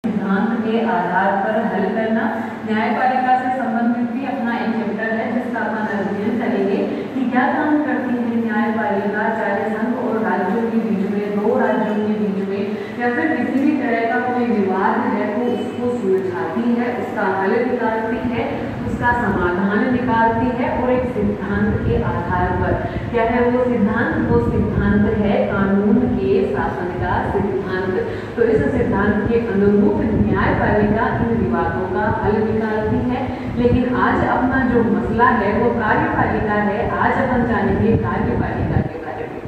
सिद्धांत के आधार पर हल करना। न्यायपालिका से संबंधित भी अपना एक चैप्टर है जिसका अपन अध्ययन करेंगे कि क्या काम करती है न्यायपालिका, चाहे संघ और राज्यों के बीच में, दो राज्यों के बीच में, या फिर किसी भी तरह का कोई विवाद है तो उसको सुलझाती है, उसका हल निकालती है, उसका समाधान निकालती है। और एक सिद्धांत के आधार पर, क्या है वो सिद्धांत? वो सिद्धांत है कानून के शासन का सिद्धांत। तो इस सिद्धांत के अनुरूप न्यायपालिका इन विवादों का हल निकालती है। लेकिन आज अपना जो मसला है वो कार्यपालिका है। आज अपन जानेंगे कार्यपालिका के बारे में।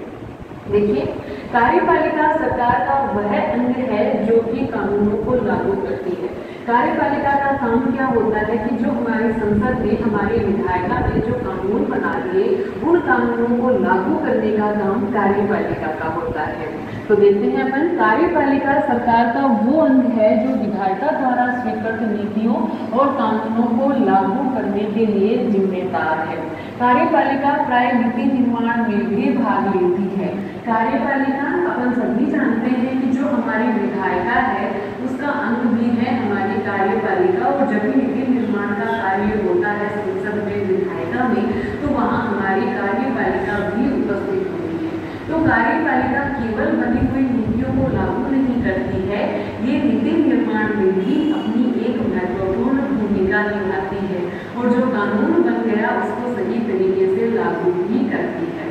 देखिए, कार्यपालिका सरकार का वह अंग है जो कि कानूनों को लागू करती है। कार्यपालिका का काम क्या होता है कि जो हमारी संसद ने, हमारी विधायिका ने जो कानून बना दिए, उन कानूनों को लागू करने का काम कार्यपालिका का होता है। तो देखते हैं अपन, कार्यपालिका सरकार का वो अंग है जो विधायिका द्वारा स्वीकृत नीतियों और कानूनों को लागू करने के लिए जिम्मेदार है। कार्यपालिका प्राय नीति निर्माण में भी भाग लेती है। कार्यपालिका अपन सभी जानते हैं कि जो हमारी विधायिका है उसका अंग भी है हमारी कार्यपालिका। और जब भी नीति निर्माण का कार्य होता है संसद में, विधायिका में, तो वहाँ हमारी कार्यपालिका भी उपस्थित होती है। तो कार्यपालिका केवल बनी हुई नीतियों को लागू नहीं करती है, ये नीति निर्माण में भी अपनी एक महत्वपूर्ण भूमिका निभाती है और जो कानून बन गया उसको सही तरीके से लागू भी करती है।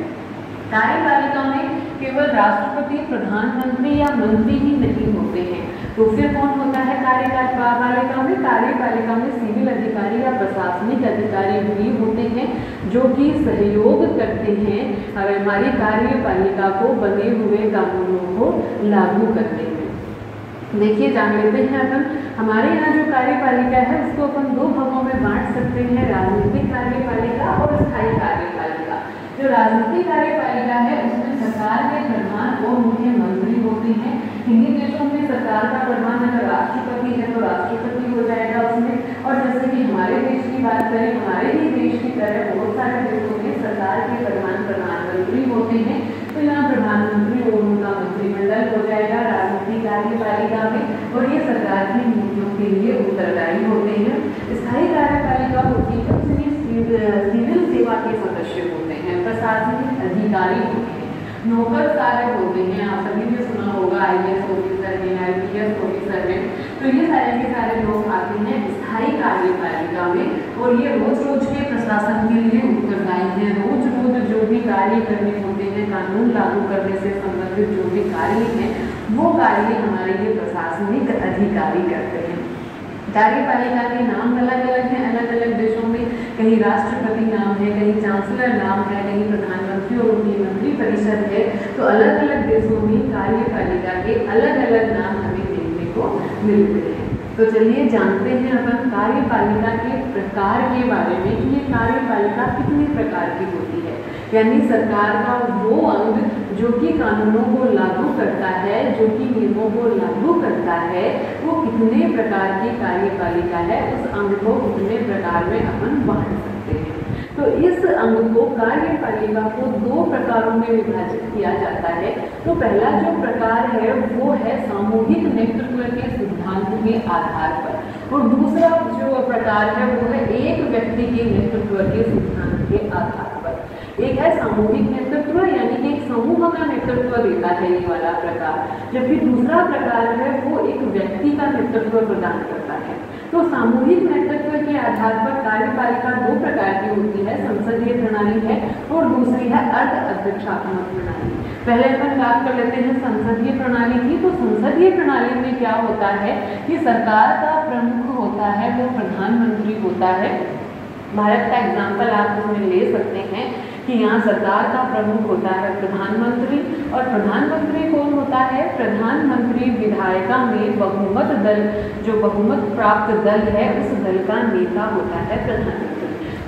कार्यपालिका में केवल राष्ट्रपति, प्रधानमंत्री या मंत्री ही नहीं होते हैं। तो फिर कौन होता है कार्यपालिका में? कार्यपालिका में सिविल अधिकारी या प्रशासनिक अधिकारी भी होते हैं जो कि सहयोग करते हैं हमारी कार्यपालिका को बने हुए कानूनों को लागू करने में। देखिए, जान लेते हैं अपन, हमारे यहाँ जो कार्यपालिका है उसको अपन दो भागों में बांट सकते हैं, राजनीतिक कार्यपालिका और स्थायी कार्यपालिका। जो राजनीतिक कार्यपालिका है उसमें सरकार के प्रधान और मुख्यमंत्री होते हैं। हिंदी देशों में सरकार का प्रधान अगर राष्ट्रपति है तो राष्ट्रपति हो जाएगा उसमें। और जैसे कि हमारे देश की बात करें, हमारे ही देश की तरह बहुत सारे देशों में सरकार के प्रधान प्रधानमंत्री होते हैं। तो यहाँ प्रधानमंत्री और उनका मंत्रिमंडल हो जाएगा राजनीतिक कार्यपालिका में, और ये सरकार की नीतियों के लिए उत्तरदायी होते हैं। स्थायी कार्यपालिका होती है उसमें सिविल सेवा के सदस्य होते हैं, प्रशासनिक अधिकारी होते हैं, नौकरशाह होते हैं। आप सभी ने सुना होगा IAS ऑफिसर हैं, IPS ऑफिसर हैं। तो ये सारे के सारे लोग आते हैं स्थायी कार्यपालिका में और ये रोज रोज के प्रशासन के लिए उत्तरदायी हैं। रोज रोज जो भी कार्य करने होते हैं, कानून लागू करने से संबंधित जो भी कार्य हैं, वो कार्य हमारे ये प्रशासनिक अधिकारी करते हैं। कार्यपालिका के नाम अलग अलग हैं अलग अलग देशों में। कहीं राष्ट्रपति नाम है, कहीं चांसलर नाम है, कहीं प्रधानमंत्री और उनकी मंत्रिपरिषद है। तो अलग अलग देशों में कार्यपालिका के अलग अलग नाम हमें देखने को मिलते हैं। तो चलिए जानते हैं अपन कार्यपालिका के प्रकार के बारे में कि ये कार्यपालिका कितने प्रकार की होती है। यानी सरकार का वो अंग जो कि कानूनों को लागू करता है, जो कि नियमों को लागू करता है, वो कितने प्रकार की कार्यपालिका है, उस अंग को कितने प्रकार में अपन बांट सकते हैं। तो इस अंग को कार्यपालिका को दो प्रकारों में विभाजित किया जाता है। तो पहला जो प्रकार है वो है सामूहिक नेतृत्व के सिद्धांत के आधार पर, और दूसरा जो प्रकार है वो है एक व्यक्ति के नेतृत्व के सिद्धांत के आधार पर। एक है सामूहिक नेतृत्व, यानी कि एक समूह का नेतृत्व देता है ये वाला प्रकार, जबकि दूसरा प्रकार है वो एक व्यक्ति का नेतृत्व प्रदान करता है। तो सामूहिक नेतृत्व के आधार पर कार्यपालिका दो प्रकार की होती है, संसदीय प्रणाली है और दूसरी है अर्ध अध्यक्षात्मक प्रणाली। पहले अपन बात कर लेते हैं संसदीय प्रणाली की। तो संसदीय प्रणाली में क्या होता है कि सरकार का प्रमुख होता है वो प्रधानमंत्री होता है। भारत का एग्जाम्पल आप इसमें ले सकते हैं कि यहाँ सरकार का प्रमुख होता है प्रधानमंत्री, और प्रधानमंत्री कौन होता है? प्रधानमंत्री विधायिका में बहुमत दल, जो बहुमत प्राप्त दल है उस दल का नेता होता है प्रधानमंत्री।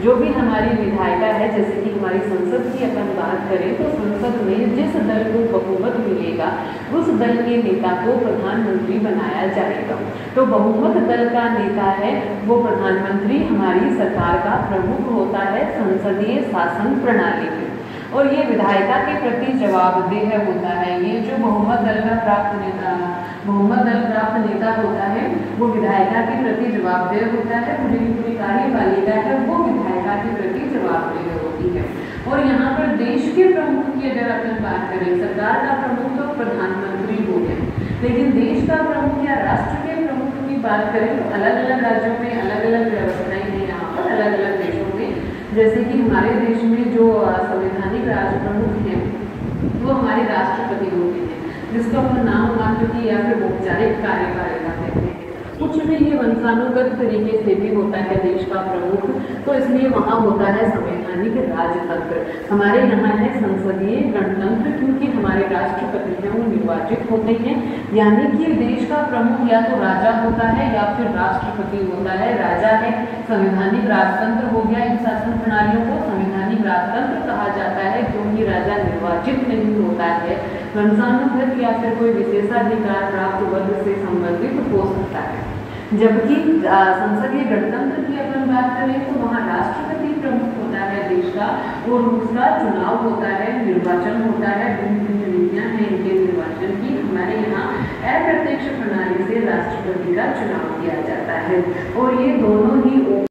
जो भी हमारी विधायिका है, जैसे कि हमारी संसद की अपन बात करें तो संसद में जिस दल को बहुमत मिलेगा उस दल के नेता को प्रधानमंत्री बनाया जाएगा। तो बहुमत दल का नेता है वो प्रधानमंत्री हमारी सरकार का प्रमुख होता है संसदीय शासन प्रणाली में, और ये विधायिका के प्रति जवाबदेह होता है। ये जो बहुमत दल का प्राप्त नेता बहुमत दल प्राप्त नेता होता है वो विधायिका के प्रति जवाबदेह होता है, पूरी की पूरी कार्यपालिका है वो विधायिका के प्रति जवाबदेह होती है। और यहाँ पर देश के प्रमुख की अगर अपन बात करें, सरकार का प्रमुख तो प्रधानमंत्री हो गए, लेकिन देश का प्रमुख या राष्ट्र के प्रमुख की बात करें तो अलग अलग राज्यों में अलग अलग व्यवस्थाएं हैं, यहाँ पर अलग अलग देशों में। जैसे कि हमारे देश में जो संवैधानिक राष्ट्र प्रमुख हैं वो हमारे राष्ट्रपति होते हैं, जिसको अपन नाम मात्र की या फिर औपचारिक कार्यपालिका कहते हैं। कुछ में ये वंशानुगत तरीके से भी होता है देश का प्रमुख, तो इसलिए वहाँ होता है संवैधानिक राजतंत्र। हमारे यहाँ है संसदीय गणतंत्र, क्योंकि हमारे राष्ट्रपति हैं वो निर्वाचित होते हैं, यानी कि देश का प्रमुख या तो राजा होता है या फिर राष्ट्रपति होता है। राजा है, संवैधानिक राजतंत्र हो गया। इन शासन प्रणालियों को संवैधानिक राजतंत्र कहा जाता है क्योंकि राजा निर्वाचित नहीं होता है, वंशानुगत या फिर कोई विशेषाधिकार प्राप्त वर्ग से संबंधित हो सकता है। जबकि संसदीय गणतंत्र की अपन बात करें तो वहाँ राष्ट्रपति प्रमुख होता है देश का, और उसका चुनाव होता है, निर्वाचन होता है। भिन्न नीतियाँ हैं इनके निर्वाचन की। हमारे यहाँ अप्रत्यक्ष प्रणाली से राष्ट्रपति का चुनाव किया जाता है, और ये दोनों ही